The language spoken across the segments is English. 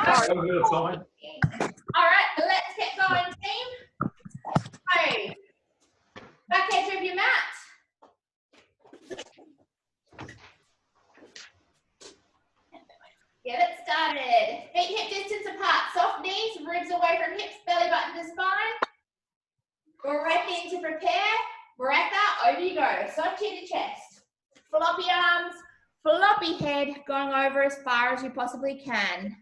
Sorry. All right, let's get going, team. So, back edge of your mat. Get it started. Feet hip distance apart. Soft knees, ribs away from hips, belly button to spine. Breath in to prepare. Breath out, over you go. Soft chin to chest. Floppy arms, floppy head, going over as far as you possibly can.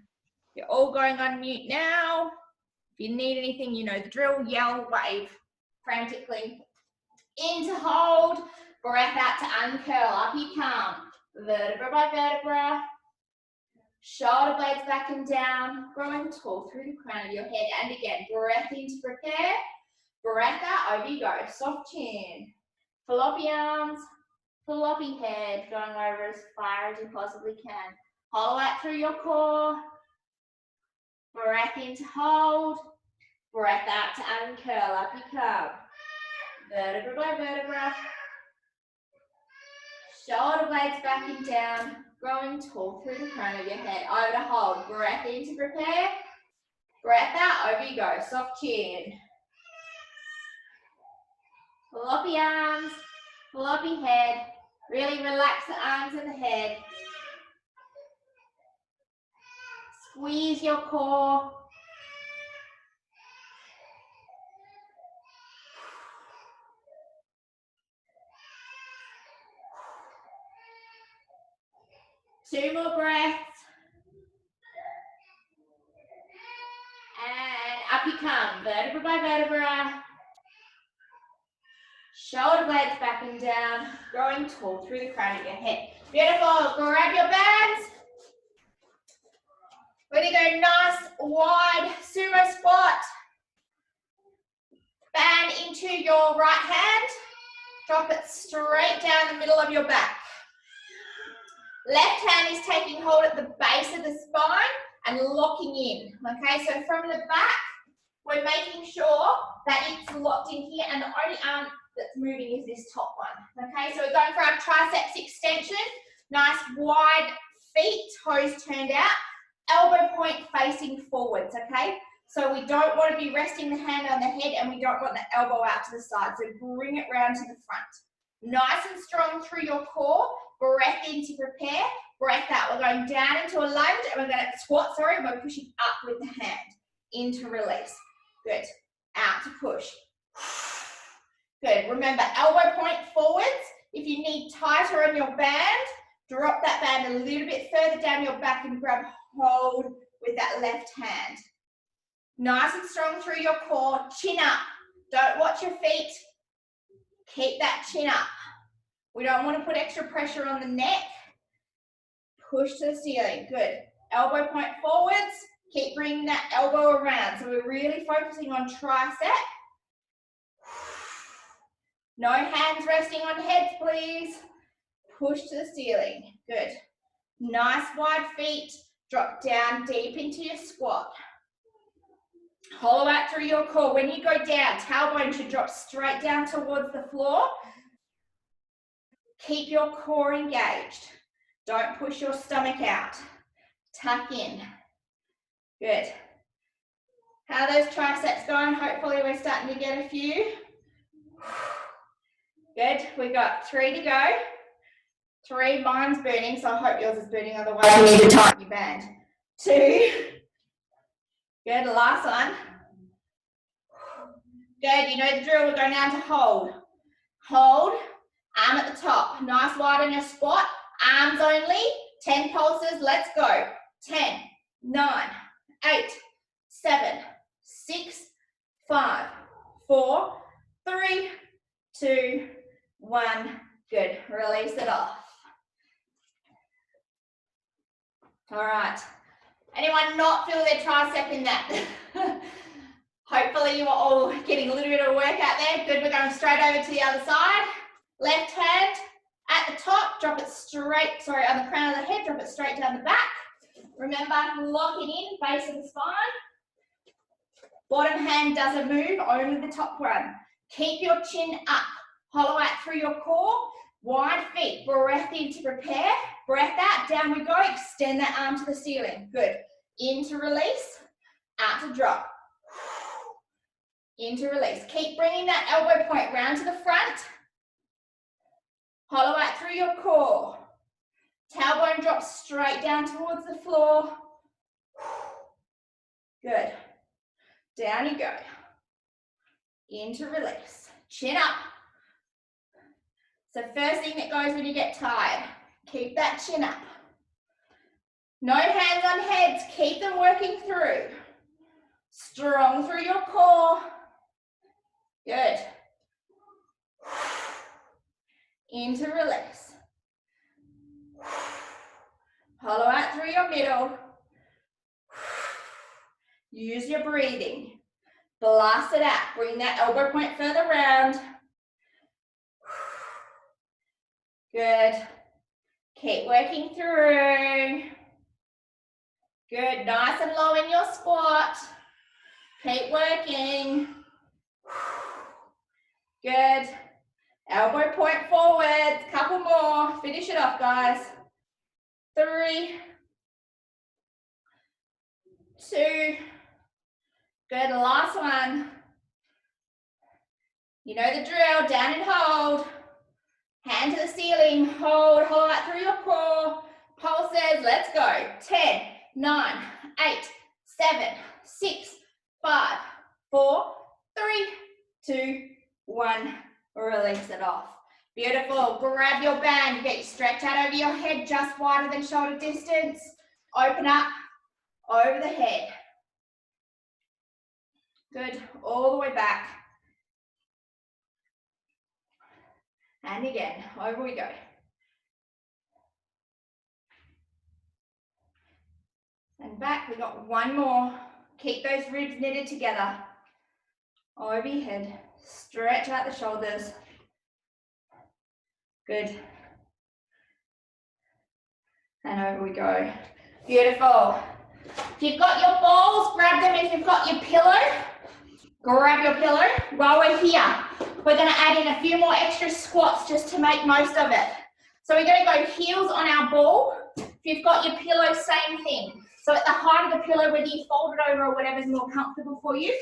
You're all going on mute now. If you need anything, you know the drill. Yell, wave frantically. In to hold. Breath out to uncurl. Up you come. Vertebra by vertebra. Shoulder blades back and down. Growing tall through the crown of your head. And again, breath in to prepare. Breath out, over you go. Soft chin. Floppy arms. Floppy head. Going over as far as you possibly can. Hollow out through your core. Breath in to hold. Breath out to uncurl. Up you come. Vertebra by vertebra. Shoulder blades back and down. Growing tall through the crown of your head. Over to hold. Breath in to prepare. Breath out. Over you go. Soft chin. Floppy arms. Floppy head. Really relax the arms and the head. Squeeze your core. Two more breaths. And up you come, vertebra by vertebra. Shoulder blades back and down, growing tall through the crown of your head. Beautiful, grab your bands. We're gonna go nice, wide sumo squat. Band into your right hand. Drop it straight down the middle of your back. Left hand is taking hold at the base of the spine and locking in, okay? So from the back, we're making sure that it's locked in here and the only arm that's moving is this top one, okay? So we're going for our triceps extension. Nice wide feet, toes turned out, elbow point facing forwards, okay? So we don't want to be resting the hand on the head and we don't want the elbow out to the side. So bring it round to the front. Nice and strong through your core. Breath in to prepare. Breath out. We're going down into a lunge and we're going to squat, sorry, we're pushing up with the hand. Into release. Good. Out to push. Good. Remember, elbow point forwards. If you need tighter on your band, drop that band a little bit further down your back and grab hold with that left hand. Nice and strong through your core. Chin up. Don't watch your feet. Keep that chin up. We don't want to put extra pressure on the neck. Push to the ceiling. Good. Elbow point forwards. Keep bringing that elbow around. So we're really focusing on tricep. No hands resting on heads, please. Push to the ceiling. Good. Nice wide feet. Drop down deep into your squat. Hollow out through your core. When you go down, tailbone should drop straight down towards the floor. Keep your core engaged. Don't push your stomach out. Tuck in. Good. How are those triceps going? Hopefully we're starting to get a few. Good. We got 3 to go. 3, mine's burning, so I hope yours is burning, otherwise you need to tighten your band. 2. Good, last one. Good, you know the drill, we're going down to hold. Hold, arm at the top. Nice wide on your squat, arms only. 10 pulses, let's go. 10, 9, 8, 7, 6, 5, 4, 3, 2, 1. Good, release it off. All right. Anyone not feel their tricep in that? Hopefully you are all getting a little bit of work out there. Good, we're going straight over to the other side. Left hand at the top, drop it straight, sorry, on the crown of the head, drop it straight down the back. Remember, lock it in, base of the spine. Bottom hand doesn't move, only the top one. Keep your chin up. Hollow out through your core. Wide feet, breath in to prepare. Breath out, down we go. Extend that arm to the ceiling. Good. In to release, out to drop. In to release. Keep bringing that elbow point round to the front. Hollow out through your core. Tailbone drops straight down towards the floor. Good. Down you go. In to release. Chin up. So first thing that goes when you get tired, keep that chin up. No hands on heads, keep them working through. Strong through your core. Good. Into release. Hollow out through your middle. Use your breathing. Blast it out. Bring that elbow point further round. Good. Keep working through. Good. Nice and low in your squat. Keep working. Good. Elbow point forward. Couple more. Finish it off, guys. 3, 2. Good. Last one. You know the drill. Down and hold. Hand to the ceiling. Hold. Hold out through your core. Pulses. Let's go. 10, 9, 8, 7, 6, 5, 4, 3, 2, 1. Release it off. Beautiful. Grab your band. Get your stretch out over your head, just wider than shoulder distance. Open up over the head. Good. All the way back. And again. Over we go. And back. We got one more. Keep those ribs knitted together. Over your head. Stretch out the shoulders. Good. And over we go. Beautiful. If you've got your balls, grab them. If you've got your pillow, grab your pillow. While we're here, we're going to add in a few more extra squats just to make most of it. So we're going to go heels on our ball. If you've got your pillow, same thing. So at the height of the pillow, whether you fold it over or whatever's more comfortable for you,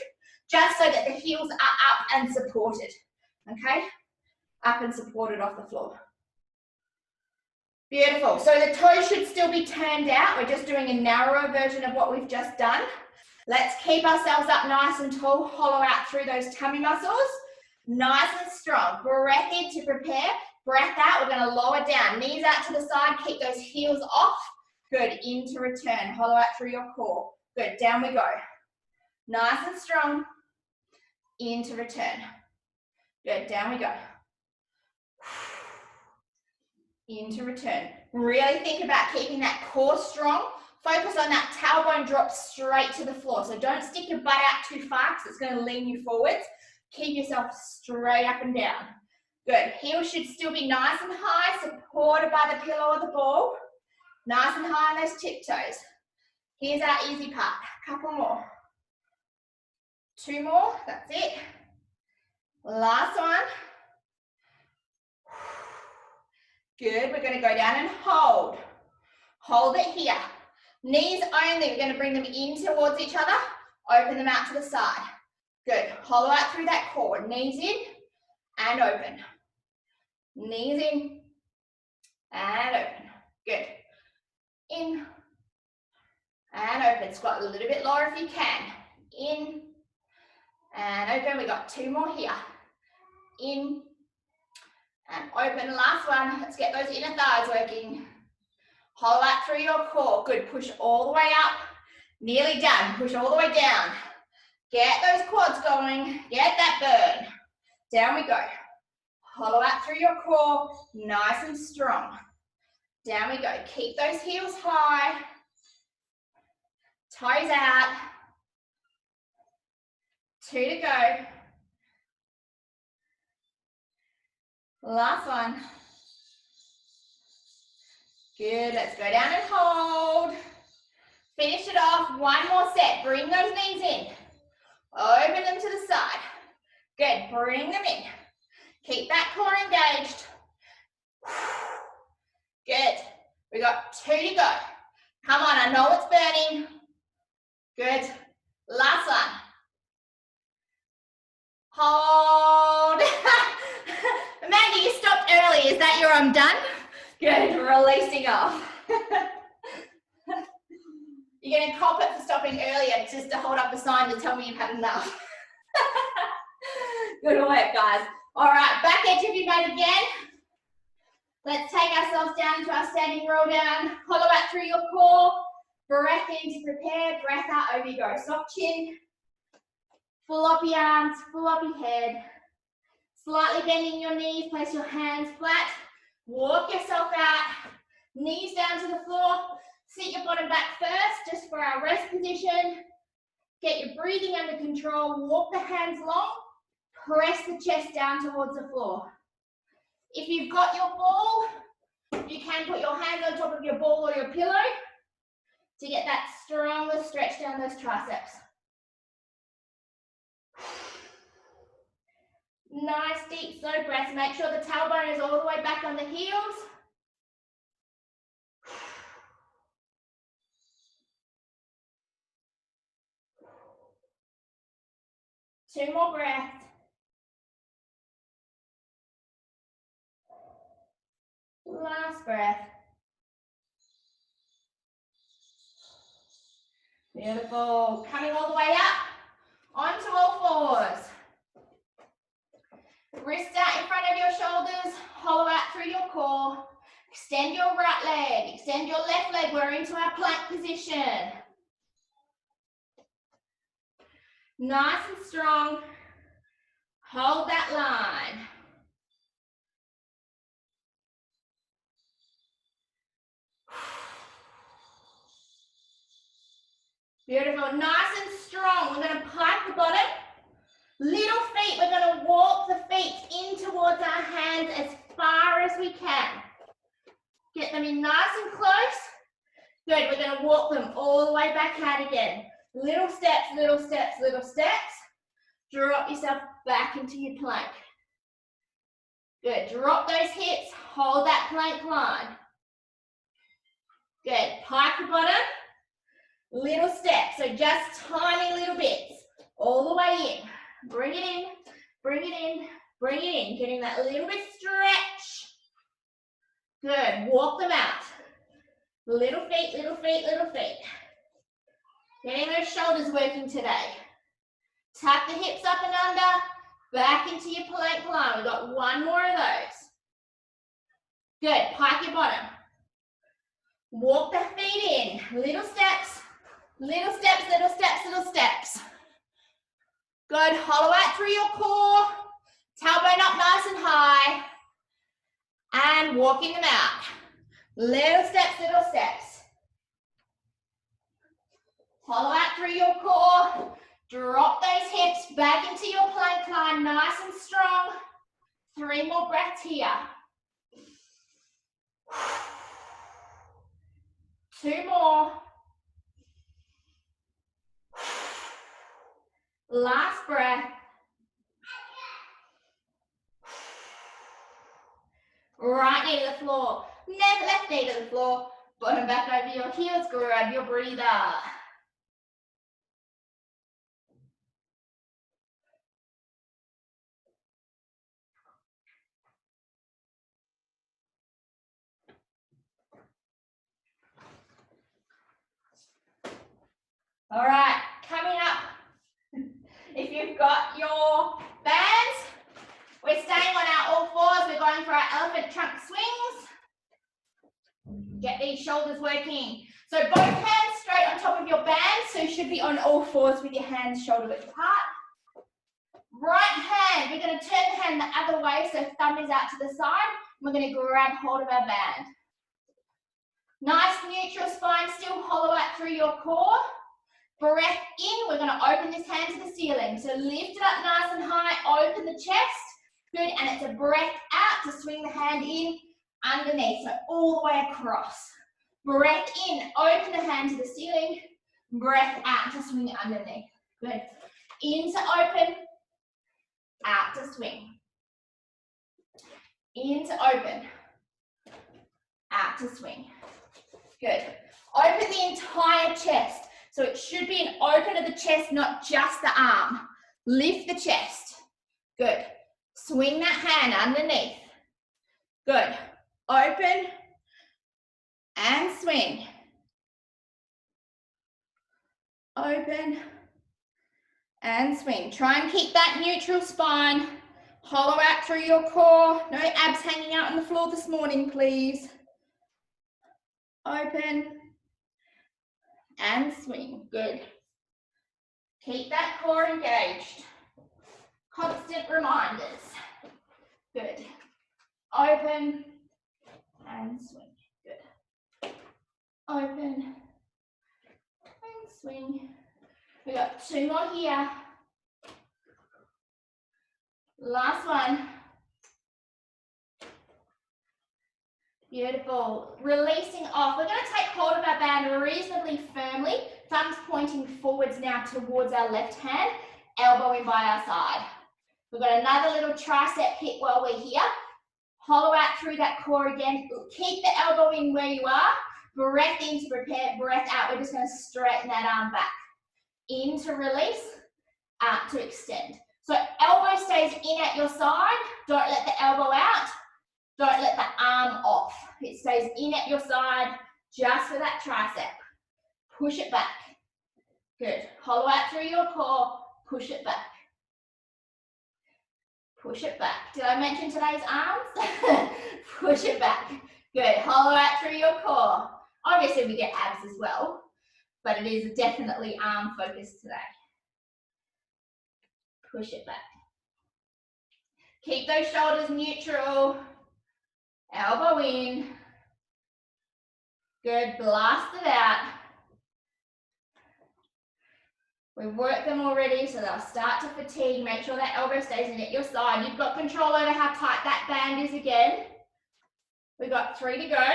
just so that the heels are up and supported, okay? Up and supported off the floor. Beautiful. So the toes should still be turned out. We're just doing a narrower version of what we've just done. Let's keep ourselves up nice and tall, hollow out through those tummy muscles. Nice and strong. Breath in to prepare. Breath out. We're going to lower down. Knees out to the side. Keep those heels off. Good. In to return. Hollow out through your core. Good. Down we go. Nice and strong. In to return. Good. Down we go. In to return. Really think about keeping that core strong. Focus on that tailbone drop straight to the floor. So don't stick your butt out too far because it's going to lean you forwards. Keep yourself straight up and down. Good. Heels should still be nice and high, supported by the pillow or the ball. Nice and high on those tiptoes. Here's our easy part. Couple more. 2 more. That's it. Last one. Good. We're going to go down and hold. Hold it here. Knees only. We're going to bring them in towards each other. Open them out to the side. Good. Hollow out through that core. Knees in and open. Knees in and open. Good. In and open. Squat a little bit lower if you can. In and open. We got 2 more here. In and open. Last one. Let's get those inner thighs working. Hollow out through your core. Good. Push all the way up. Nearly done. Push all the way down. Get those quads going. Get that burn. Down we go. Hollow out through your core. Nice and strong. Down we go. Keep those heels high. Toes out. 2 to go. Last one. Good. Let's go down and hold. Finish it off. 1 more set. Bring those knees in. Open them to the side. Good. Bring them in. Keep that core engaged. Good. We got 2 to go. Come on. I know it's burning. Good. Last one. Hold. Amanda, you stopped early. Is that your I'm done? Good. Releasing off. You're going to cop it for stopping earlier just to hold up a sign to tell me you've had enough. Good work, guys. All right, back edge of your mat again. Let's take ourselves down into our standing roll down. Hollow out through your core. Breath in to prepare. Breath out, over you go. Soft chin. Full up your arms, full up your head. Slightly bending your knees. Place your hands flat. Walk yourself out. Knees down to the floor. Sit your bottom back first, just for our rest position. Get your breathing under control. Walk the hands long. Press the chest down towards the floor. If you've got your ball, you can put your hands on top of your ball or your pillow to get that stronger stretch down those triceps. Nice deep slow breaths. Make sure the tailbone is all the way back on the heels. Two more breaths. Last breath. Beautiful. Coming all the way up onto all fours. Wrists out in front of your shoulders. Hollow out through your core. Extend your right leg. Extend your left leg. We're into our plank position. Nice and strong. Hold that line. Beautiful. Nice and strong. We're going to pike the bottom. Little feet. We're going to walk the feet in towards our hands as far as we can. Get them in nice and close. Good. We're going to walk them all the way back out again. Little steps, little steps, little steps. Drop yourself back into your plank. Good. Drop those hips. Hold that plank line. Good. Pike the bottom. Little steps. So just tiny little bits. All the way in. Bring it in. Bring it in. Bring it in. Getting that little bit stretch. Good. Walk them out. Little feet, little feet, little feet. Getting those shoulders working today. Tuck the hips up and under. Back into your plank line. We've got one more of those. Good. Pike your bottom. Walk the feet in. Little steps. Little steps, little steps, little steps. Good. Hollow out through your core. Tailbone up nice and high. And walking them out. Little steps, little steps. Hollow out through your core. Drop those hips back into your plank line, nice and strong. 3 more breaths here. 2 more. Last breath. Right knee to the floor. Left knee to the floor. Bottom back over your heels. Grab your breather. All right, coming up. If you've got your bands, we're staying on our all fours. We're going for our elephant trunk swings. Get these shoulders working. So both hands straight on top of your band. So you should be on all fours with your hands shoulder width apart. Right hand, we're going to turn the hand the other way so thumb is out to the side. We're going to grab hold of our band. Nice neutral spine, still hollow out through your core. Breath in, we're going to open this hand to the ceiling. So lift it up nice and high, open the chest. Good, and it's a breath out to swing the hand in underneath, so all the way across. Breath in, open the hand to the ceiling. Breath out to swing underneath. Good. In to open, out to swing. In to open, out to swing. Good. Open the entire chest. So it should be an open of the chest, not just the arm. Lift the chest. Good. Swing that hand underneath. Good. Open and swing. Open and swing. Try and keep that neutral spine. Hollow out through your core. No abs hanging out on the floor this morning, please. Open and swing. Good. Keep that core engaged. Constant reminders. Good. Open and swing. Good. Open and swing. We got 2 more here. Last one. Beautiful. Releasing off. We're going to take hold of our band reasonably firmly. Thumbs pointing forwards now towards our left hand. Elbow in by our side. We've got another little tricep hit while we're here. Hollow out through that core again. Keep the elbow in where you are. Breath in to prepare, breath out. We're just going to straighten that arm back. In to release, out to extend. So elbow stays in at your side. Don't let the elbow out. Don't let the arm off. It stays in at your side just for that tricep. Push it back. Good. Hollow out through your core. Push it back. Push it back. Did I mention today's arms? Push it back. Good. Hollow out through your core. Obviously we get abs as well, but it is definitely arm focused today. Push it back. Keep those shoulders neutral. Elbow in. Good. Blast it out. We've worked them already, so they'll start to fatigue. Make sure that elbow stays in at your side. You've got control over how tight that band is again. We've got 3 to go.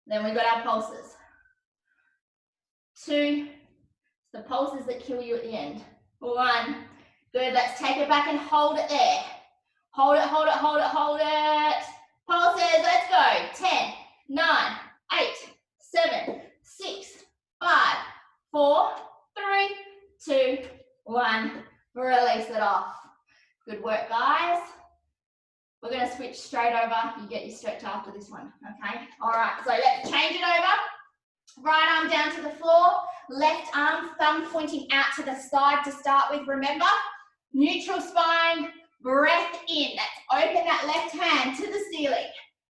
Then we've got our pulses. 2, the pulses that kill you at the end. 1, good, let's take it back and hold it there. Hold it, hold it, hold it, hold it. Pulses, let's go. 10, 9, 8, 7, 6, 5, 4, 3, 2, 1. Release it off. Good work, guys. We're going to switch straight over. You get your stretch after this one, okay? All right, so let's change it over. Right arm down to the floor. Left arm, thumb pointing out to the side to start with. Remember, neutral spine, breath in. Let's open that left hand to the ceiling.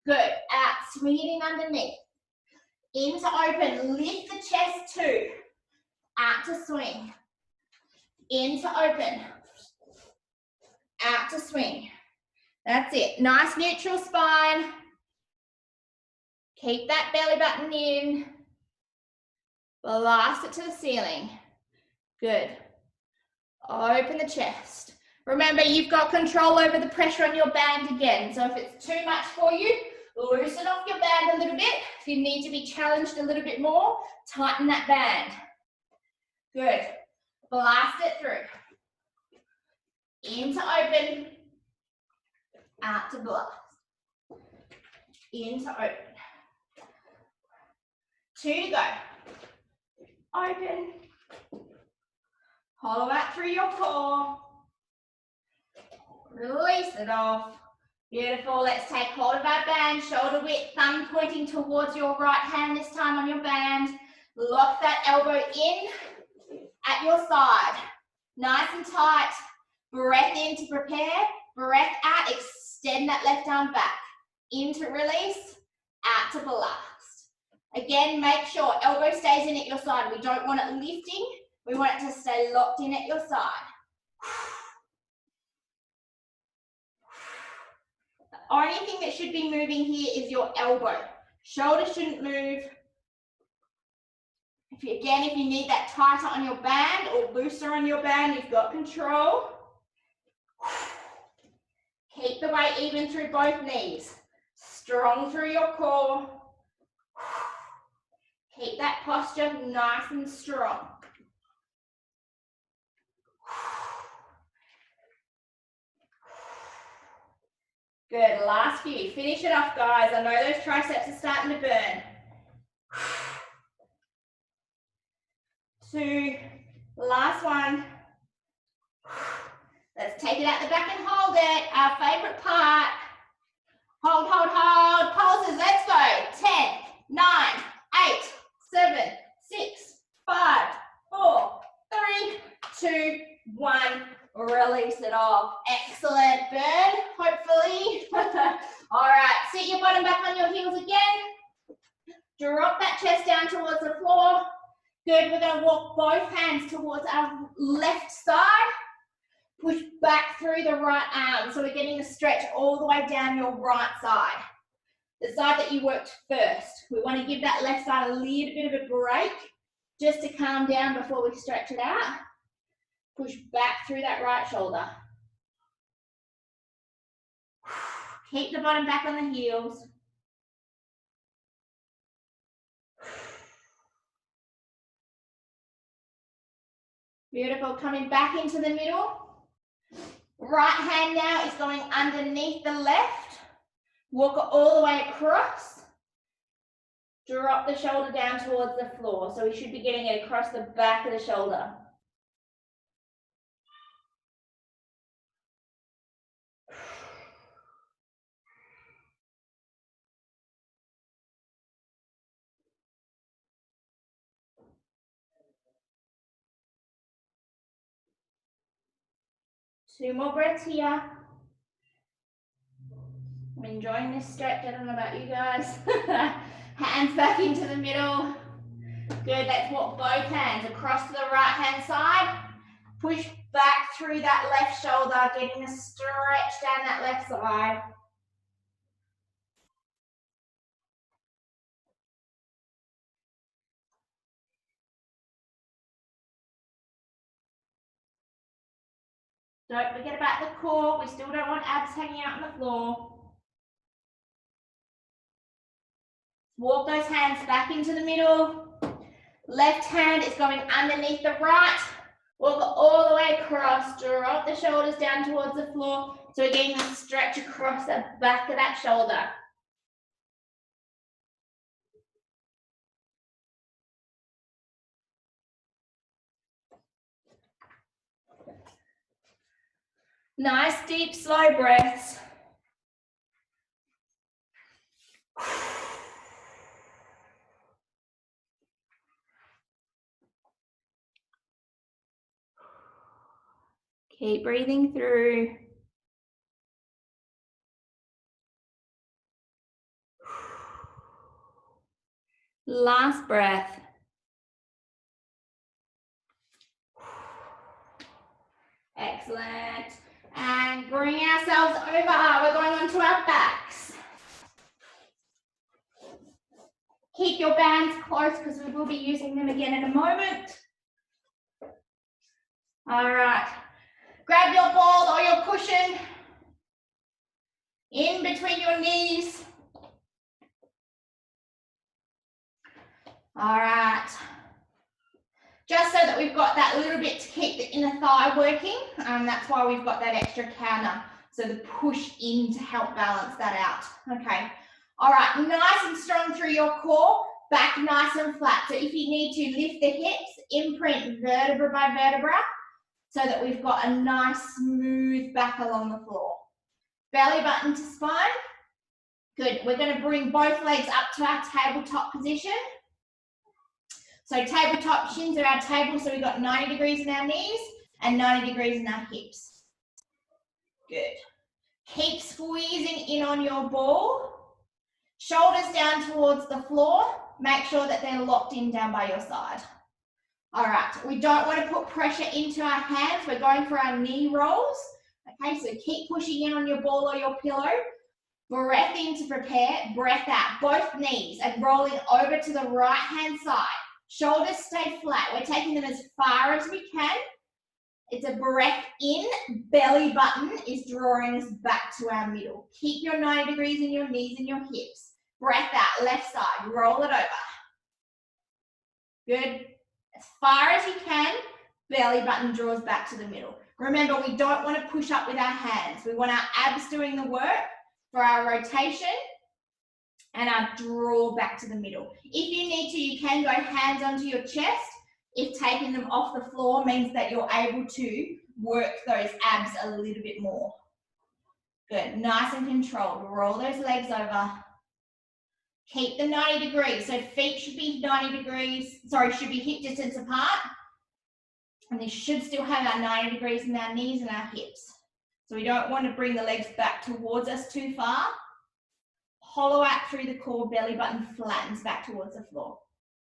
Good. Out, swing it in underneath. In to open, lift the chest 2. Out to swing. In to open. Out to swing. That's it. Nice neutral spine. Keep that belly button in. Blast it to the ceiling. Good. Open the chest. Remember, you've got control over the pressure on your band again. So if it's too much for you, loosen off your band a little bit. If you need to be challenged a little bit more, tighten that band. Good. Blast it through. In to open. Out to blast. In to open. 2 to go. Open. Hollow out through your core. Release it off. Beautiful. Let's take hold of our band. Shoulder width, thumb pointing towards your right hand this time on your band. Lock that elbow in at your side. Nice and tight. Breath in to prepare. Breath out. Extend that left arm back. In to release. Out to blast. Again, make sure elbow stays in at your side. We don't want it lifting. We want it to stay locked in at your side. The only thing that should be moving here is your elbow. Shoulder shouldn't move. If you need that tighter on your band or looser on your band, you've got control. Keep the weight even through both knees. Strong through your core. Keep that posture nice and strong. Good, last few. Finish it off, guys. I know those triceps are starting to burn. 2, last one. Let's take it out the back and hold it, our favorite part. Hold, hold, hold, pulses, let's go. 10, 9, 8, 7, 6, 5, 4, 3, 2, 1. Release it off. Excellent, burn, hopefully. All right, sit your bottom back on your heels again. Drop that chest down towards the floor. Good, we're gonna walk both hands towards our left side. Push back through the right arm. So we're getting a stretch all the way down your right side. The side that you worked first. We want to give that left side a little bit of a break just to calm down before we stretch it out. Push back through that right shoulder. Keep the bottom back on the heels. Beautiful, coming back into the middle. Right hand now is going underneath the left. Walk it all the way across. Drop the shoulder down towards the floor. So we should be getting it across the back of the shoulder. Two more breaths here. I'm enjoying this stretch. I don't know about you guys. Hands back into the middle. Good, let's walk both hands across to the right hand side. Push back through that left shoulder, getting a stretch down that left side. Don't forget about the core. We still don't want abs hanging out on the floor. Walk those hands back into the middle. Left hand is going underneath the right. Walk it all the way across. Drop the shoulders down towards the floor. So we're getting a stretch across the back of that shoulder. Nice, deep, slow breaths. Keep breathing through. Last breath. Excellent. And bring ourselves over. We're going onto our backs. Keep your bands close because we will be using them again in a moment. All right. Grab your ball or your cushion in between your knees. All right. Just so that we've got that little bit to keep the inner thigh working. That's why we've got that extra counter. So the push in to help balance that out. Okay. All right, nice and strong through your core, back nice and flat. So if you need to lift the hips, imprint vertebra by vertebra so that we've got a nice smooth back along the floor. Belly button to spine. Good, we're going to bring both legs up to our tabletop position. So tabletop, shins are our table, so we've got 90 degrees in our knees and 90 degrees in our hips. Good. Keep squeezing in on your ball. Shoulders down towards the floor. Make sure that they're locked in down by your side. All right, we don't want to put pressure into our hands. We're going for our knee rolls. Okay, so keep pushing in on your ball or your pillow. Breath in to prepare, breath out. Both knees and rolling over to the right hand side. Shoulders stay flat. We're taking them as far as we can. It's a breath in, belly button is drawing us back to our middle. Keep your 90 degrees in your knees and your hips. Breath out, left side, roll it over. Good. As far as you can, belly button draws back to the middle. Remember, we don't want to push up with our hands. We want our abs doing the work for our rotation and our draw back to the middle. If you need to, you can go hands onto your chest. if taking them off the floor means that you're able to work those abs a little bit more. Good, nice and controlled. Roll those legs over. Keep the 90 degrees. So feet should be 90 degrees, sorry, should be hip distance apart. And they should still have our 90 degrees in our knees and our hips. So we don't want to bring the legs back towards us too far. Hollow out through the core, belly button flattens back towards the floor.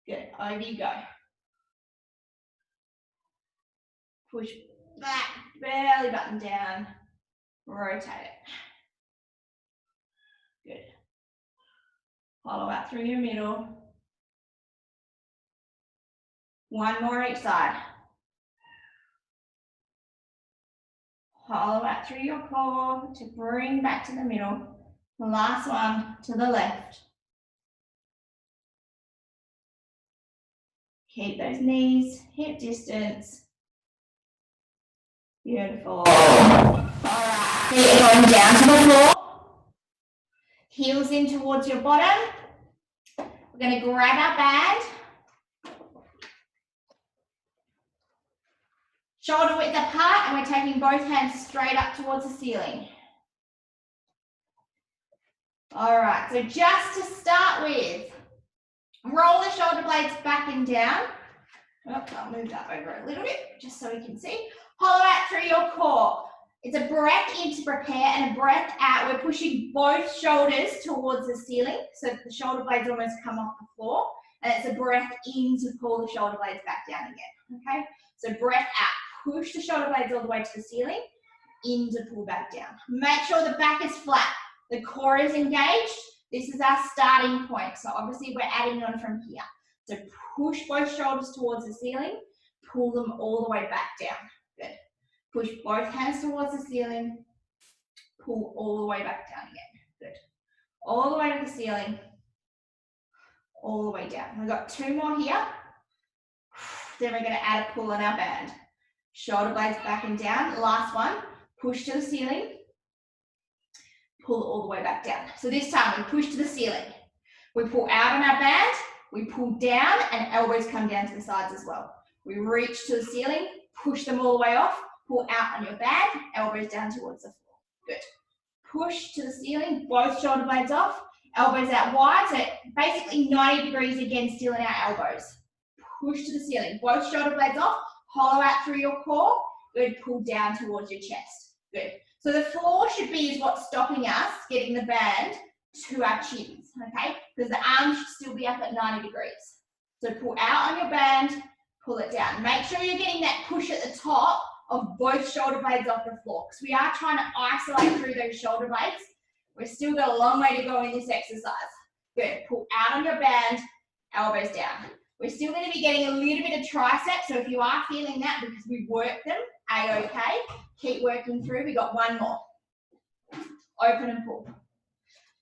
Good, over you go. Push back, belly button down, rotate it. Good. Hollow out through your middle. One more each side. Hollow out through your core to bring back to the middle. The last one to the left. Keep those knees hip distance. Beautiful. All right, feet are going down to the floor. Heels in towards your bottom. We're going to grab our band. Shoulder width apart, and we're taking both hands straight up towards the ceiling. All right, so just to start with, roll the shoulder blades back and down. Oh, I'll move that over a little bit, just so we can see. Hollow out through your core. It's a breath in to prepare and a breath out. We're pushing both shoulders towards the ceiling, so the shoulder blades almost come off the floor. And it's a breath in to pull the shoulder blades back down again, okay? So breath out, push the shoulder blades all the way to the ceiling, in to pull back down. Make sure the back is flat, the core is engaged. This is our starting point, so obviously we're adding on from here. So push both shoulders towards the ceiling, pull them all the way back down. Good. Push both hands towards the ceiling, pull all the way back down again. Good. All the way to the ceiling, all the way down. We've got two more here. Then we're going to add a pull on our band. Shoulder blades back and down. Last one. Push to the ceiling, pull all the way back down. So this time we push to the ceiling. We pull out on our band, we pull down, and elbows come down to the sides as well. We reach to the ceiling, push them all the way off, pull out on your band, elbows down towards the floor. Good. Push to the ceiling, both shoulder blades off, elbows out wide, so basically 90 degrees again, still in our elbows. Push to the ceiling, both shoulder blades off, hollow out through your core. Good, pull down towards your chest. Good. So the floor should be what's stopping us getting the band to our chins, okay? Because the arms should still be up at 90 degrees. So pull out on your band, pull it down. Make sure you're getting that push at the top of both shoulder blades off the floor, because we are trying to isolate through those shoulder blades. We've still got a long way to go in this exercise. Good. Pull out on your band, elbows down. We're still going to be getting a little bit of tricep, so if you are feeling that because we worked them, A-okay. Keep working through. We got one more. Open and pull.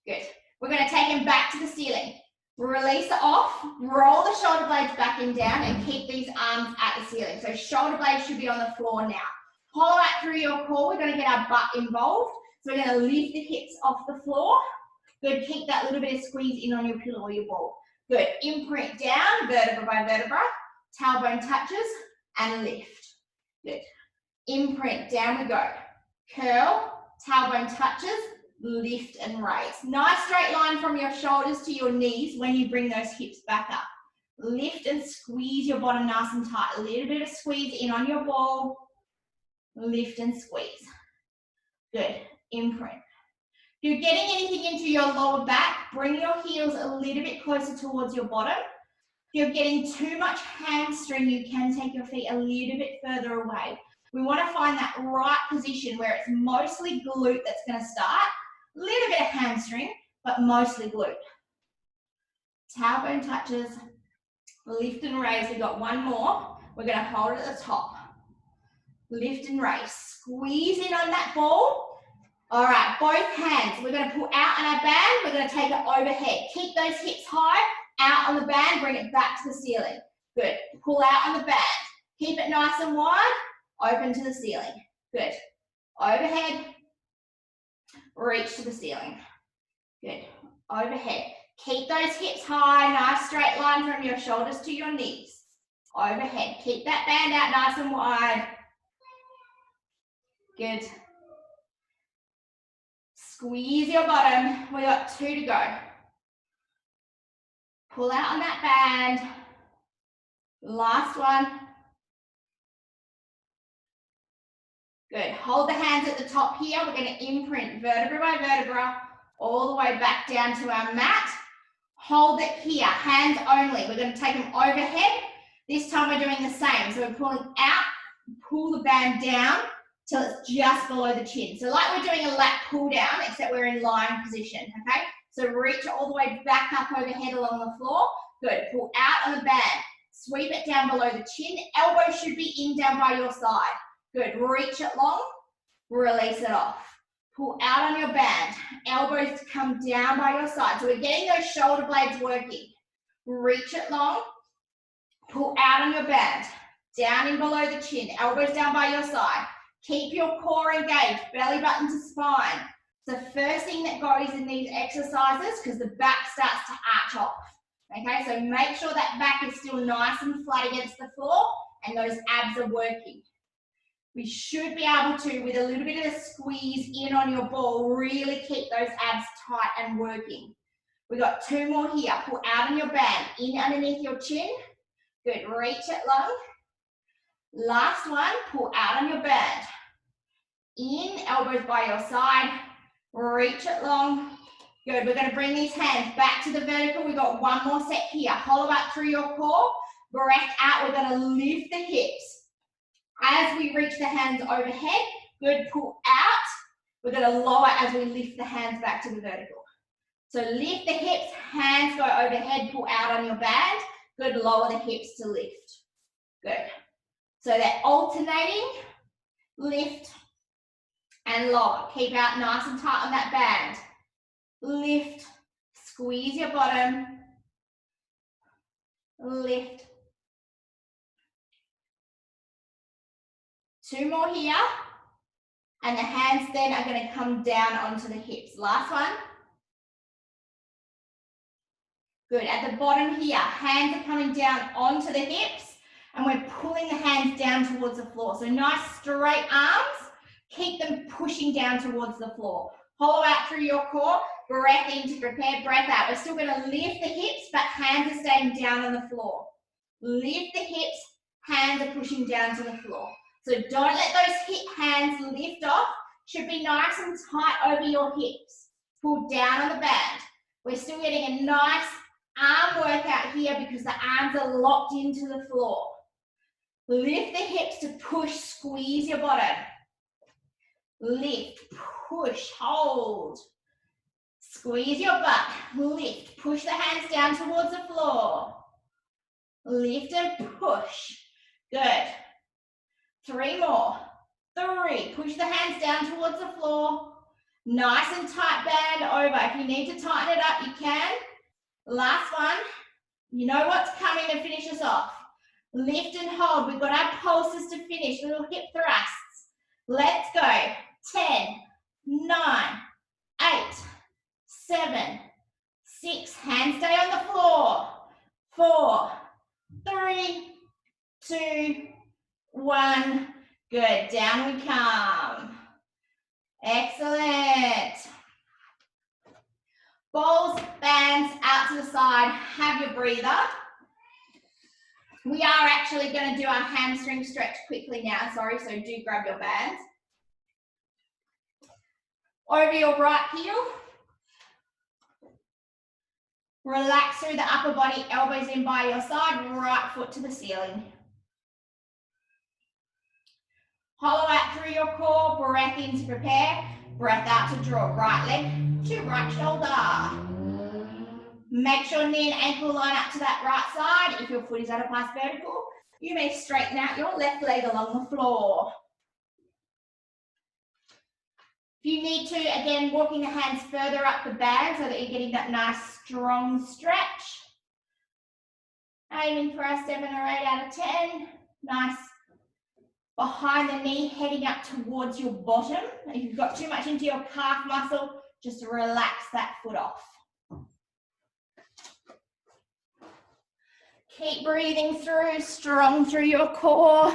Good. We're going to take them back to the ceiling. Release it off, roll the shoulder blades back and down, and keep these arms at the ceiling. So shoulder blades should be on the floor now. Hollow out through your core. We're going to get our butt involved. So we're going to lift the hips off the floor. Good. Keep that little bit of squeeze in on your pillow or your ball. Good. Imprint down, vertebra by vertebra. Tailbone touches and lift. Good. Imprint, down we go. Curl, tailbone touches, lift and raise. Nice straight line from your shoulders to your knees when you bring those hips back up. Lift and squeeze your bottom nice and tight. A little bit of squeeze in on your ball. Lift and squeeze. Good. Imprint. If you're getting anything into your lower back, bring your heels a little bit closer towards your bottom. If you're getting too much hamstring, you can take your feet a little bit further away. We want to find that right position where it's mostly glute that's going to start. A little bit of hamstring, but mostly glute. Tailbone touches, lift and raise. We've got one more. We're going to hold it at the top. Lift and raise. Squeeze in on that ball. All right, both hands. We're going to pull out on our band. We're going to take it overhead. Keep those hips high. Out on the band. Bring it back to the ceiling. Good. Pull out on the band. Keep it nice and wide. Open to the ceiling. Good. Overhead. Reach to the ceiling. Good. Overhead. Keep those hips high. Nice straight line from your shoulders to your knees. overhead. Keep that band out nice and wide. Good. Squeeze your bottom. We got 2 to go. Pull out on that band. Last one. Good. Hold the hands at the top here. We're going to imprint vertebra by vertebra all the way back down to our mat. Hold it here, hands only. We're going to take them overhead. This time we're doing the same. So we're pulling out, pull the band down till it's just below the chin. So like we're doing a lat pull down, except we're in lying position, okay? So reach all the way back up overhead along the floor. Good. Pull out on the band. Sweep it down below the chin. Elbows should be in down by your side. Good. Reach it long. Release it off. Pull out on your band. Elbows come down by your side. So we're getting those shoulder blades working. Reach it long. Pull out on your band. Down in below the chin. Elbows down by your side. Keep your core engaged. Belly button to spine. It's the first thing that goes in these exercises because the back starts to arch off. Okay, so make sure that back is still nice and flat against the floor and those abs are working. We should be able to, with a little bit of a squeeze in on your ball, really keep those abs tight and working. We've got 2 more here. Pull out on your band, in underneath your chin. Good, reach it long. Last one, pull out on your band. In, elbows by your side, reach it long. Good, we're going to bring these hands back to the vertical. We've got 1 more set here. Hollow out through your core. Breath out, we're going to lift the hips. As we reach the hands overhead, good, pull out. We're going to lower as we lift the hands back to the vertical. So lift the hips, hands go overhead, pull out on your band. Good, lower the hips to lift. Good. So they're alternating, lift and lower. Keep out nice and tight on that band. Lift, squeeze your bottom, lift. 2 more here, and the hands then are going to come down onto the hips. Last one. Good, at the bottom here, hands are coming down onto the hips, and we're pulling the hands down towards the floor. So nice straight arms, keep them pushing down towards the floor. Hollow out through your core, breath in to prepare, breath out. We're still going to lift the hips, but hands are staying down on the floor. Lift the hips, hands are pushing down to the floor. So don't let those hip hands lift off. Should be nice and tight over your hips. Pull down on the band. We're still getting a nice arm workout here because the arms are locked into the floor. Lift the hips to push, squeeze your bottom. Lift, push, hold. Squeeze your butt, lift. Push the hands down towards the floor. Lift and push. Good. 3 more. 3. Push the hands down towards the floor. Nice and tight band over. If you need to tighten it up, you can. Last one. You know what's coming to finish us off. Lift and hold. We've got our pulses to finish. Little hip thrusts. Let's go. 10, 9, 8, 7, 6. Hands stay on the floor. 4, 3, 2, 1. Good. Down we come. Excellent. Balls, bands out to the side. Have your breather. We are actually going to do our hamstring stretch quickly now. Sorry, so do grab your bands. Over your right heel. Relax through the upper body, elbows in by your side, right foot to the ceiling. Hollow out through your core, breath in to prepare, breath out to draw. Right leg to right shoulder. Make sure knee and ankle line up to that right side. If your foot is at a past vertical, you may straighten out your left leg along the floor. If you need to, again, walking the hands further up the band so that you're getting that nice strong stretch. Aiming for a 7 or 8 out of 10. Nice behind the knee, heading up towards your bottom. If you've got too much into your calf muscle, just relax that foot off. Keep breathing through, strong through your core.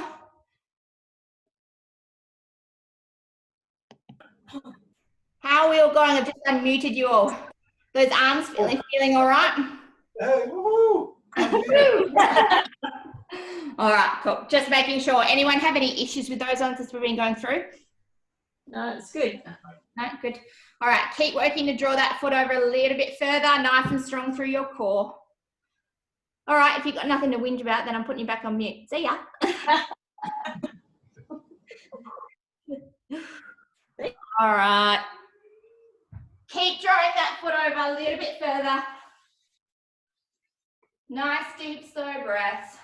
How are we all going? I've just unmuted you all. Those arms feeling all right? Woohoo! All right, cool. Just making sure. Anyone have any issues with those ones that we've been going through? No, it's good. No, good. All right, keep working to draw that foot over a little bit further, nice and strong through your core. All right, if you've got nothing to whinge about, then I'm putting you back on mute. See ya. All right. Keep drawing that foot over a little bit further. Nice, deep, slow breaths.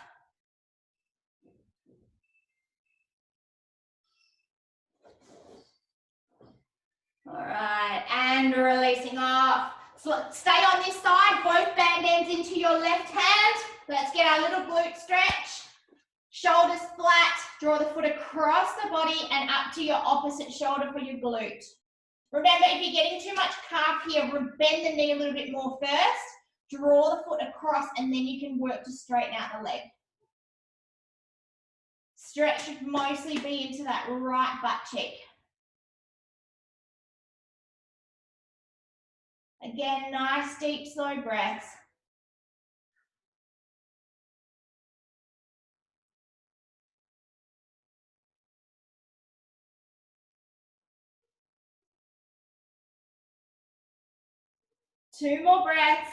All right, and releasing off. So stay on this side, both band ends into your left hand. Let's get our little glute stretch. Shoulders flat, draw the foot across the body and up to your opposite shoulder for your glute. Remember, if you're getting too much calf here, bend the knee a little bit more first, draw the foot across, and then you can work to straighten out the leg. Stretch should mostly be into that right butt cheek. Again, nice, deep, slow breaths. Two more breaths.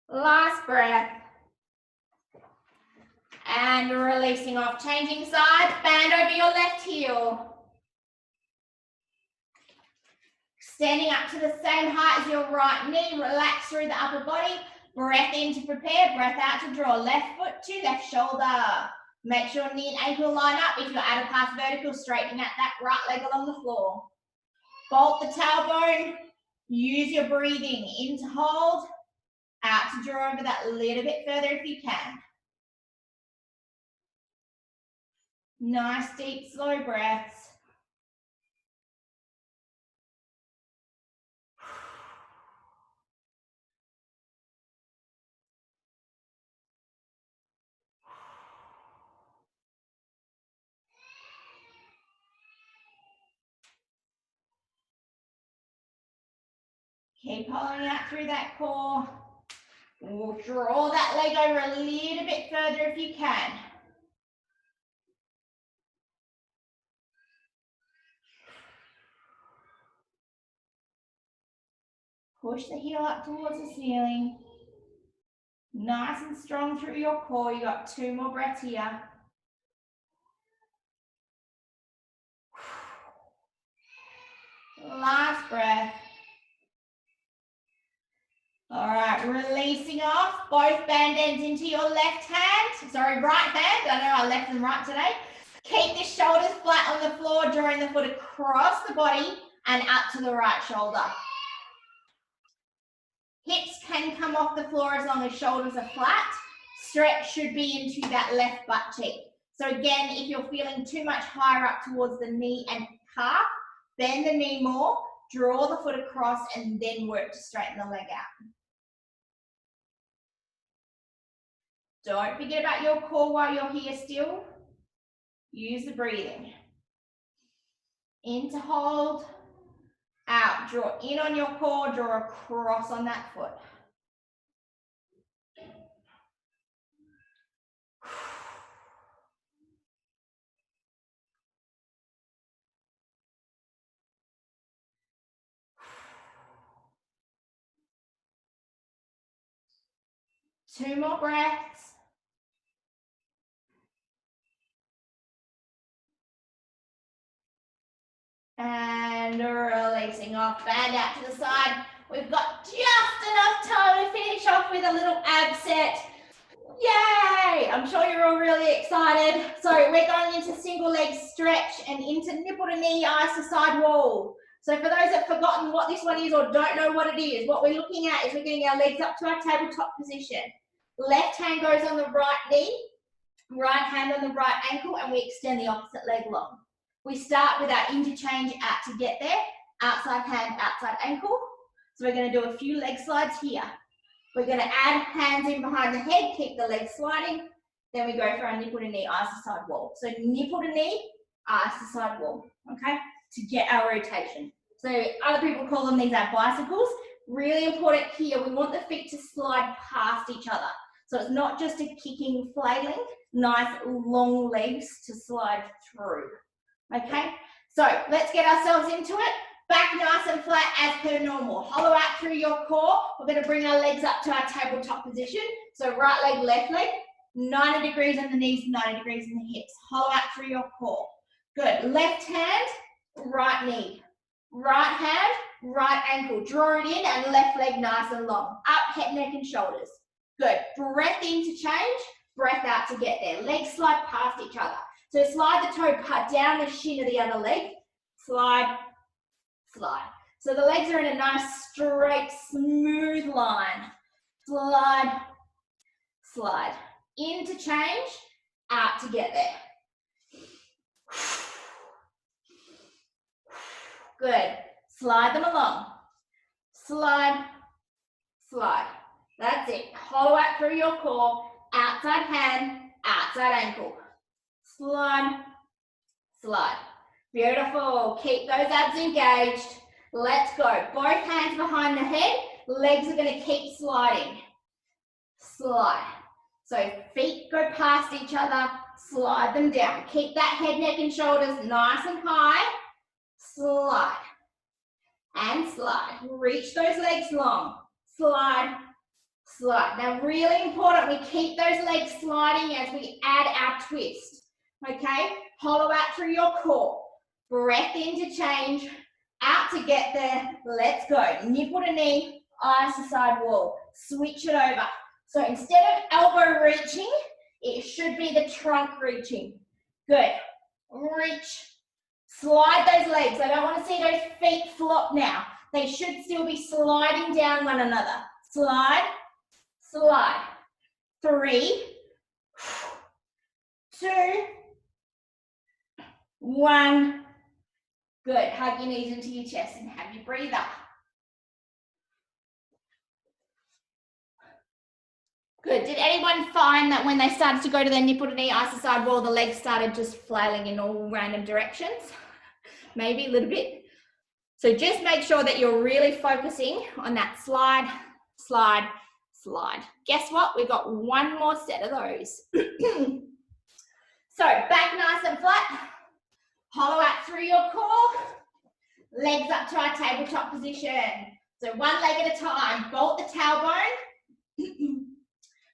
Last breath. And releasing off, changing sides, band over your left heel. Standing up to the same height as your right knee, relax through the upper body. Breath in to prepare, breath out to draw. Left foot to left shoulder. Make sure knee and ankle line up. If you're out of past vertical, straightening out that right leg along the floor. Bolt the tailbone. Use your breathing. In to hold. Out to draw over that little bit further if you can. Nice, deep, slow breaths. Keep holding out through that core. We'll draw that leg over a little bit further if you can. Push the heel up towards the ceiling. Nice and strong through your core. You got two more breaths here. Last breath. All right, releasing off. Both band ends into your left hand. Sorry, right hand. I know I left and right today. Keep the shoulders flat on the floor, drawing the foot across the body and up to the right shoulder. Hips can come off the floor as long as shoulders are flat. Stretch should be into that left butt cheek. So again, if you're feeling too much higher up towards the knee and calf, bend the knee more, draw the foot across, and then work to straighten the leg out. Don't forget about your core while you're here still. Use the breathing. In to hold, out, draw in on your core, draw across on that foot. Two more breaths. And releasing off, band out to the side. We've got just enough time to finish off with a little ab set. Yay! I'm sure you're all really excited. So we're going into single leg stretch and into nipple to knee, eyes to side wall. So for those that have forgotten what this one is or don't know what it is, what we're looking at is we're getting our legs up to our tabletop position. Left hand goes on the right knee, right hand on the right ankle, and we extend the opposite leg long. We start with our interchange out to get there, outside hand, outside ankle. So we're going to do a few leg slides here. We're going to add hands in behind the head, keep the legs sliding. Then we go for our nipple to knee, arse to side wall. So nipple to knee, arse to side wall, okay, to get our rotation. So other people call them these our bicycles. Really important here, we want the feet to slide past each other. So it's not just a kicking, flailing, nice long legs to slide through, okay? So let's get ourselves into it. Back nice and flat as per normal. Hollow out through your core. We're going to bring our legs up to our tabletop position. So right leg, left leg, 90 degrees on the knees, 90 degrees in the hips. Hollow out through your core. Good. Left hand, right knee. Right hand, right ankle. Draw it in and left leg nice and long. Up, head, neck and shoulders. Good. Breath in to change, breath out to get there. Legs slide past each other. So slide the toe down the shin of the other leg. Slide, slide. So the legs are in a nice straight, smooth line. Slide, slide. In to change, out to get there. Good. Slide them along. Slide, slide. That's it. Hollow out through your core. Outside hand, outside ankle. Slide, slide. Beautiful. Keep those abs engaged. Let's go. Both hands behind the head. Legs are going to keep sliding. Slide. So feet go past each other. Slide them down. Keep that head, neck and shoulders nice and high. Slide. And slide. Reach those legs long. Slide, slide. Now really important, we keep those legs sliding as we add our twist. Okay? Hollow out through your core. Breath in to change. Out to get there. Let's go. Nipple to knee, eyes to side wall. Switch it over. So instead of elbow reaching, it should be the trunk reaching. Good. Reach. Slide those legs. I don't want to see those feet flop now. They should still be sliding down one another. Slide, slide. 3, 2, 1. Good. Hug your knees into your chest and have your breathe up. Good. Did anyone find that when they started to go to their nipple to knee, eyes to side wall, the legs started just flailing in all random directions? Maybe a little bit. So just make sure that you're really focusing on that slide, slide, slide. Guess what? We've got one more set of those. So back nice and flat. Hollow out through your core. Legs up to our tabletop position. So one leg at a time. Bolt the tailbone.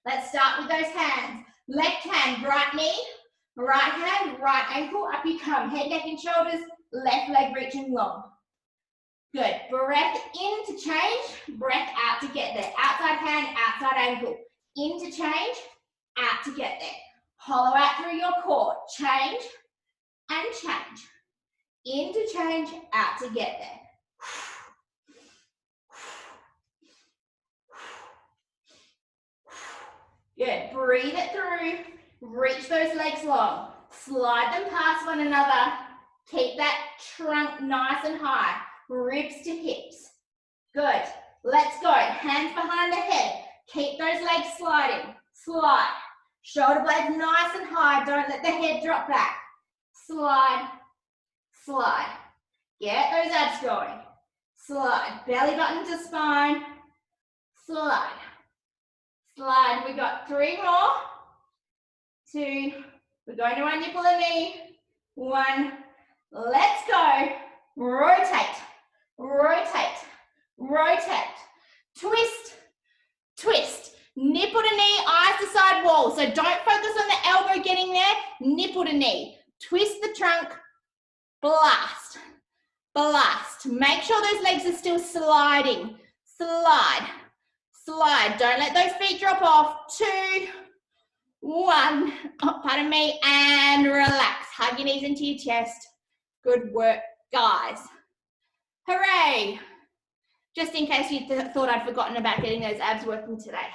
Let's start with those hands. Left hand, right knee. Right hand, right ankle. Up you come. Head, neck and shoulders. Left leg reaching long. Good. Breath in to change. Breath out to get there. Outside hand, outside ankle. In to change. Out to get there. Hollow out through your core. Change and change. In to change. Out to get there. Good. Breathe it through. Reach those legs long. Slide them past one another. Keep that trunk nice and high. Ribs to hips. Good. Let's go. Hands behind the head. Keep those legs sliding. Slide. Shoulder blades nice and high. Don't let the head drop back. Slide. Slide. Get those abs going. Slide. Belly button to spine. Slide. Slide. We got 3 more. 2. We're going to our nipple and knee. 1. Let's go. Rotate. Rotate. Rotate. Twist. Twist. Nipple to knee, eyes to side wall. So don't focus on the elbow getting there. Nipple to knee. Twist the trunk. Blast. Blast. Make sure those legs are still sliding. Slide. Slide. Don't let those feet drop off. 2, 1. Oh, pardon me. And relax. Hug your knees into your chest. Good work, guys. Hooray. Just in case you thought I'd forgotten about getting those abs working today.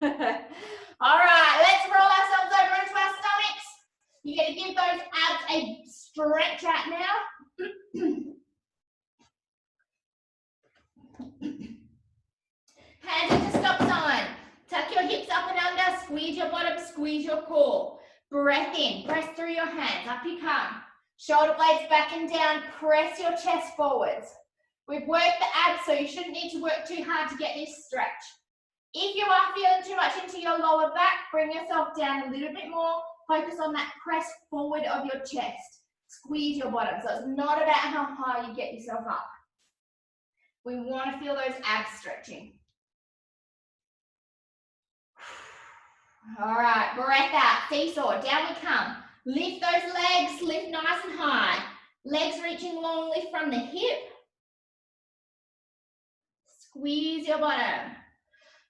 All right, let's roll ourselves over into our stomachs. You're going to give those abs a stretch out now. hands into stop sign. Tuck your hips up and under, squeeze your bottom, squeeze your core. Breath in, press through your hands, up you come. Shoulder blades back and down, press your chest forwards. We've worked the abs, so you shouldn't need to work too hard to get this stretch. If you are feeling too much into your lower back, bring yourself down a little bit more. Focus on that press forward of your chest. Squeeze your bottom. So it's not about how high you get yourself up. We want to feel those abs stretching. All right, breath out, seesaw, down we come. Lift those legs, lift nice and high. Legs reaching long, lift from the hip. Squeeze your bottom.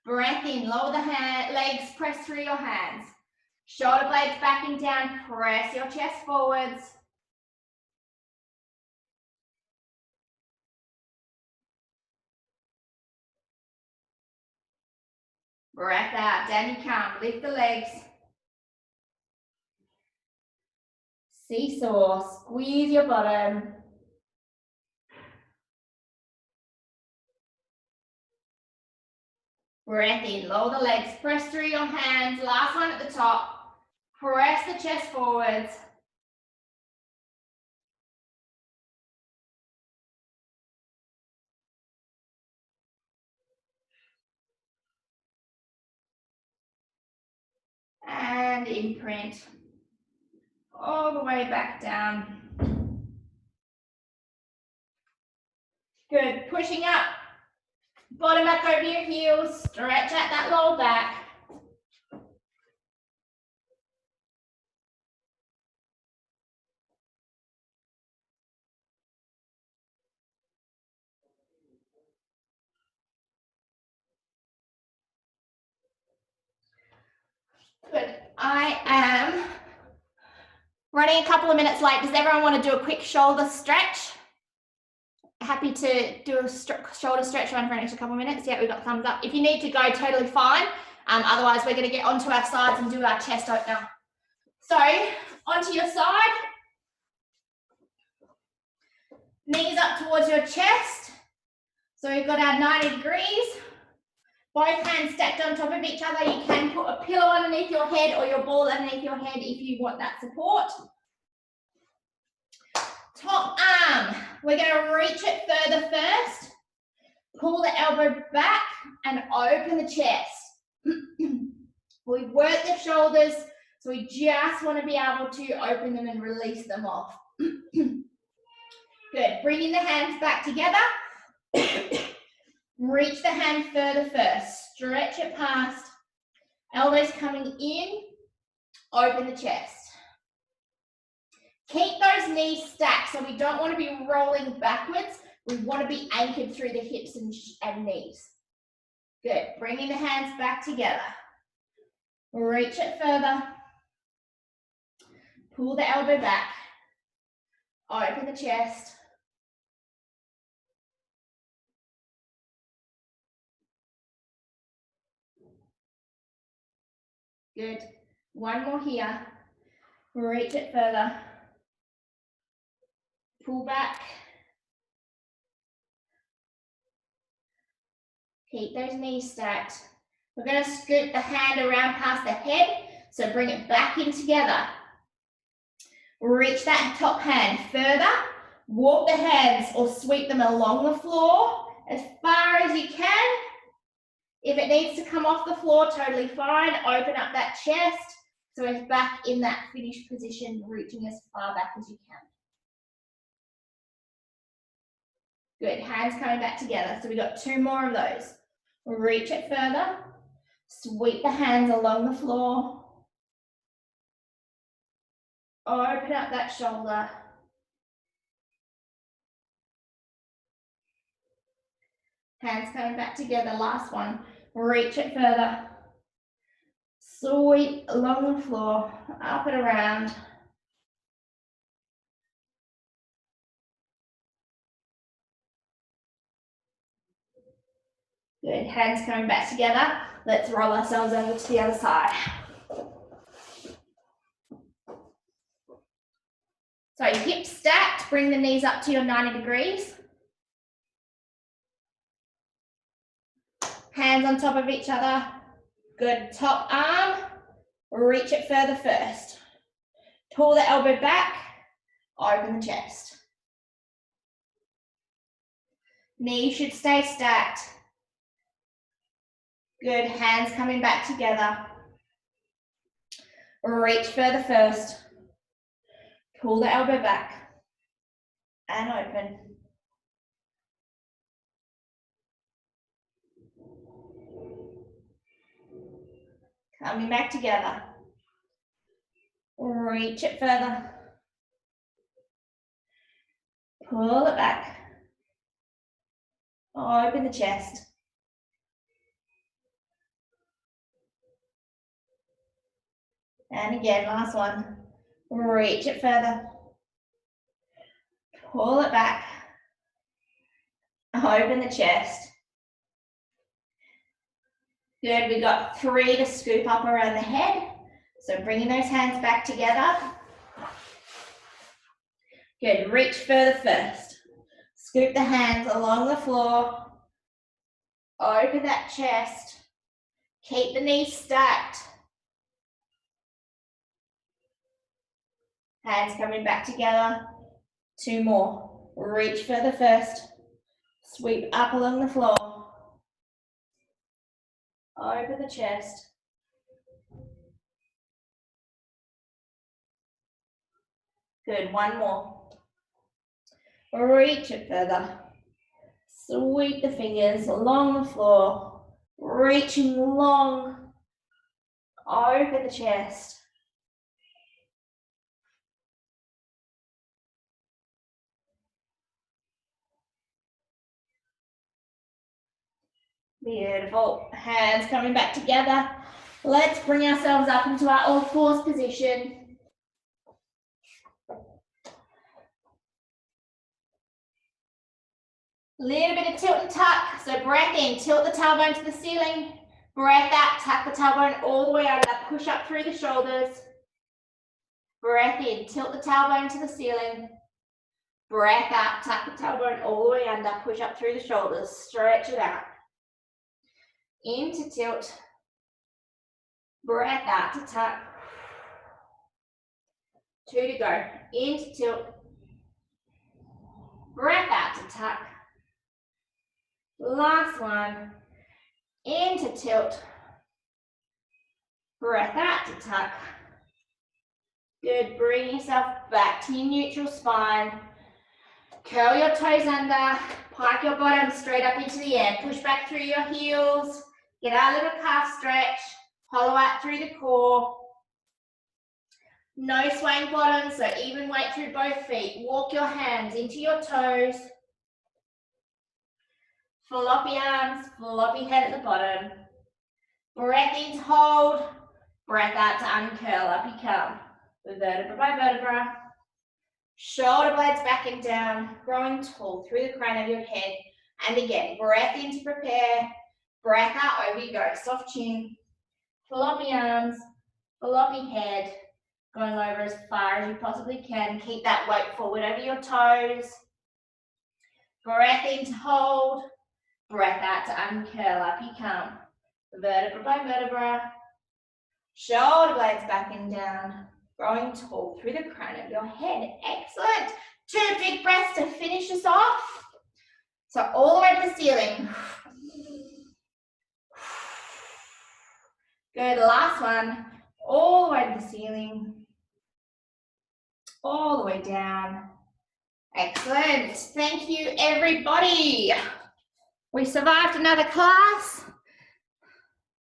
Breath in, lower the legs, press through your hands. Shoulder blades backing down, press your chest forwards. Breath out, down you come, lift the legs. Seesaw, squeeze your bottom. Breath in, lower the legs, press through your hands. Last one at the top. Press the chest forwards. And imprint. All the way back down. Good, pushing up. Bottom back over your heels. Stretch out that lower back. Good. I am running a couple of minutes late. Does everyone want to do a quick shoulder stretch? Happy to do a shoulder stretch run for an extra couple of minutes. Yeah, we've got thumbs up. If you need to go, totally fine. Otherwise, we're going to get onto our sides and do our chest opener. So, onto your side. Knees up towards your chest. So we've got our 90 degrees. Both hands stacked on top of each other. You can put a pillow underneath your head or your ball underneath your head if you want that support. Top arm. We're going to reach it further first. Pull the elbow back and open the chest. We've worked the shoulders, so we just want to be able to open them and release them off. Good. Bringing the hands back together. Reach the hand further first. Stretch it past. Elbows coming in. Open the chest. Keep those knees stacked, so we don't want to be rolling backwards. We want to be anchored through the hips and knees. Good. Bringing the hands back together. Reach it further. Pull the elbow back. Open the chest. Good. One more here. Reach it further. Pull back. Keep those knees stacked. We're going to scoop the hand around past the head, so bring it back in together. Reach that top hand further. Walk the hands or sweep them along the floor as far as you can. If it needs to come off the floor, totally fine. Open up that chest so it's back in that finished position, reaching as far back as you can. Good, hands coming back together. So we've got two more of those. Reach it further. Sweep the hands along the floor. Open up that shoulder. Hands coming back together. Last one. Reach it further. Sweep along the floor, up and around. Good, hands coming back together. Let's roll ourselves over to the other side. So hips stacked, bring the knees up to your 90 degrees. Hands on top of each other. Good. Top arm, reach it further first. Pull the elbow back, open the chest. Knees should stay stacked. Good. Hands coming back together. Reach further first. Pull the elbow back and open. Coming back together. Reach it further. Pull it back. Open the chest. And again, last one. Reach it further. Pull it back. Open the chest. Good, we got 3 to scoop up around the head. So bringing those hands back together. Good, reach further first. Scoop the hands along the floor. Open that chest. Keep the knees stacked. Hands coming back together. 2 more. Reach further first. Sweep up along the floor. Open the chest. Good, 1 more. Reach it further. Sweep the fingers along the floor. Reaching long. Open the chest. Beautiful. Hands coming back together. Let's bring ourselves up into our all fours position. Little bit of tilt and tuck. So breath in, tilt the tailbone to the ceiling. Breath out, tuck the tailbone all the way under. Push up through the shoulders. Breath in, tilt the tailbone to the ceiling. Breath out, tuck the tailbone all the way under. Push up through the shoulders. Stretch it out. Into tilt. Breath out to tuck. 2 to go. Into tilt. Breath out to tuck. Last one. Into tilt. Breath out to tuck. Good. Bring yourself back to your neutral spine. Curl your toes under. Pike your bottom straight up into the air. Push back through your heels. Get our little calf stretch. Hollow out through the core. No swaying bottom, so even weight through both feet. Walk your hands into your toes. Floppy arms, floppy head at the bottom. Breath in to hold. Breath out to uncurl. Up you come. Vertebra by vertebra. Shoulder blades back and down. Growing tall through the crown of your head. And again, breath in to prepare. Breath out, over you go. Soft chin. Floppy arms, floppy head. Going over as far as you possibly can. Keep that weight forward over your toes. Breath in to hold. Breath out to uncurl. Up you come. Vertebra by vertebra. Shoulder blades back and down. Growing tall through the crown of your head. Excellent. 2 big breaths to finish us off. So all the way to the ceiling. Good. Last one. All the way to the ceiling. All the way down. Excellent. Thank you, everybody. We survived another class.